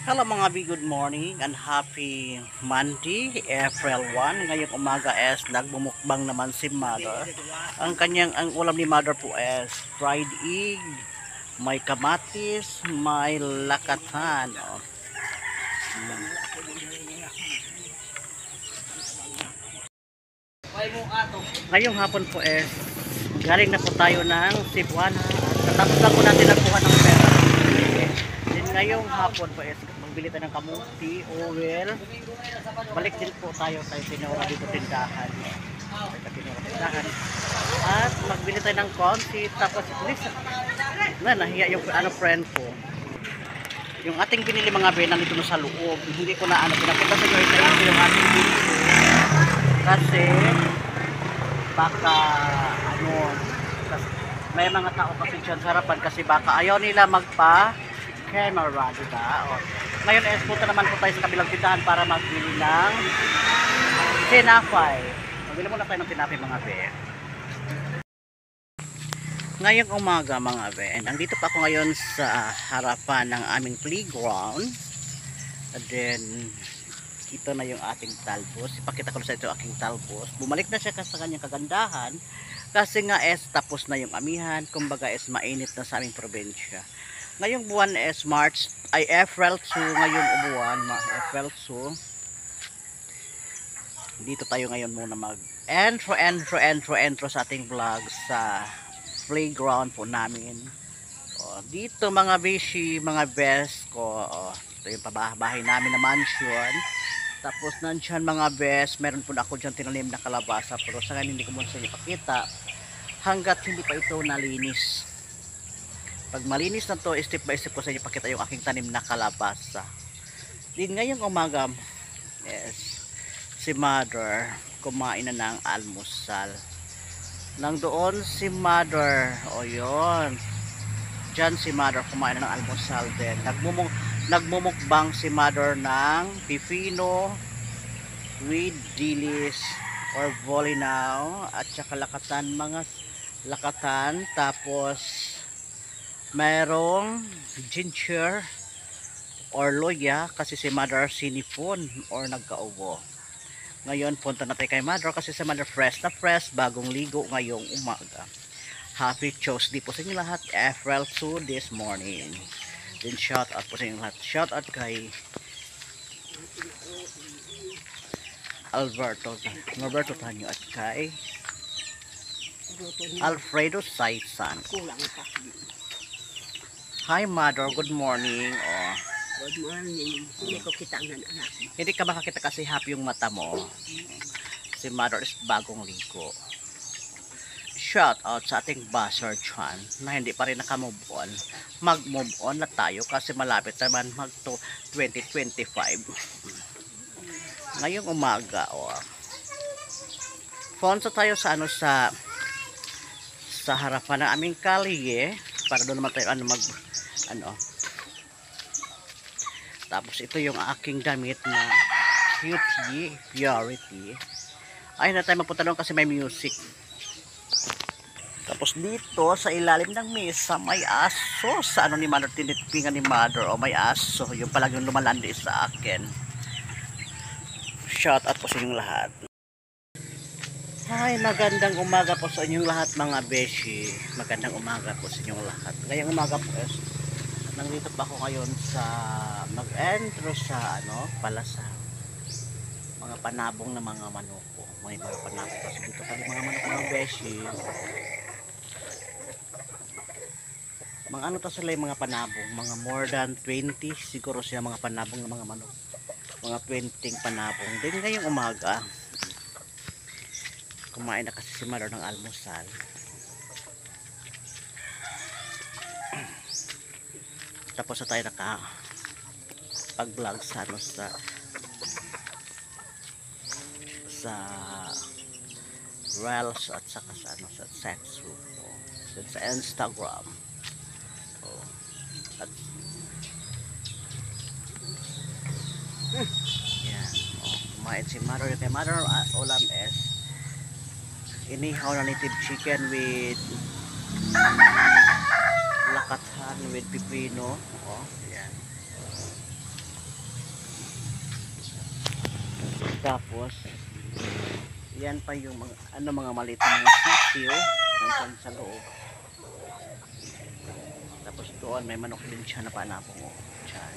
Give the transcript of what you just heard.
Hello mga B, good morning and happy Monday, April 1. Ngayong umaga es nagbumukbang naman si Mother. Ang ulam ni Mother po es fried egg, may kamatis, may lakatan. Oh. Ngayong hapon po es galing na po tayo ng Cebuana. Tapos lang po natin nagkuha ng pera. Then ngayong hapon po es magbili tayo ng kamuti, oil. Balik din po tayo sa Tinora dito tindahan. At magbili tayo ng konti. Tapos nahiya yung friend ko. Yung ating binili mga be nandito na sa loob. Hindi ko na pinapunta sa inyo yung ating binili. Kasi baka may mga tao kasi dyan sa harapan kasi baka ayaw nila magpa-camera, diba? O, ngayon punta naman po tayo sa kabilang tindahan para magbili ng tinapay. Magbili muna tayo ng tinapay mga be. Ngayong umaga mga be, nandito pa ako ngayon sa harapan ng aming playground. And then ito na yung ating talbos. Ipakita ko sa ito aking talbos. Bumalik na siya sa kanyang kagandahan kasi nga tapos na yung amihan. Kumbaga mainit na sa aming probinsya. Ngayong buwan April 2 ngayong buwan, April 2. Dito tayo ngayon muna intro sa ating vlog sa playground po namin. O, dito mga bishi, mga best ko. O, ito yung bahay namin na mansion. Tapos nandiyan mga best, meron po ako dyan tinanim na kalabasa pero sa ngayon hindi ko muna sa inyo pakita hanggat hindi pa ito nalinis. Pag malinis na to, step by step ko sa inyo pakita yung aking tanim na kalabasa. Din ngayong umaga si Mother kumain na ng almusal. Nang doon si Mother, o yun, dyan si Mother kumain na ng almusal din. Nagmumukbang si Mother ng pipino with dilis or bolinaw at saka lakatan, mga lakatan. Tapos merong ginger or loya kasi si Mother sinipon or nagkaubo. Ngayon punta natin kay Mother kasi si Mother fresh na fresh, bagong ligo ngayong umaga. Happy Tuesday po sa inyo lahat, April 2 this morning. Then shout out po sa inyo lahat. Shout out kay Alberto Tanyo at kay Alfredo Saisan. Hi Mother, good morning. Oh. Good morning. Hindi ko kita ang anak. Hindi ka makakita kasi happy yung mata mo. Si Mother is bagong ligo. Shout out sa ating buzzer chan na hindi pa rin nakamove on. Mag-move on na tayo kasi malapit naman mag-to 2025. Ngayong umaga, Fonso tayo sa sa harapan ng aming kalye para doon naman tayo Tapos ito yung aking damit na cutie, purity. Ay na tayo magpunta doon kasi may music. Tapos dito sa ilalim ng mesa may aso sa ni Mother, tinitipingan ni Mother. O may aso, yung palang yung lumalandi sa akin. Shout out po sa inyong lahat. Hi, magandang umaga po sa inyong lahat mga beshi. Magandang umaga po sa inyong lahat. Ngayong umaga po nandito pa ako ngayon sa mag-entro sa pala sa mga panabong na mga manok ko. May mga panabong kasi dito pa mga manok ng beshi. Mga sila yung mga panabong, mga more than 20 siguro siya mga panabong ng mga manok, mga 20 panabong. Din ngayong umaga kumain na kasi si Mother ng almusal. Tapos na tayo pag vlog sa Reels at saka sa Facebook sa Instagram. Yan. Kumain si Mother. Kay Mother ulam inihaw na native chicken with lakatan with pipino. Yan. Tapos, yan pa yung mga, mga maliit na mga sisiyo. Nandyan sa loob. Tapos doon, may manok din siya na panapong. Oh. Diyan.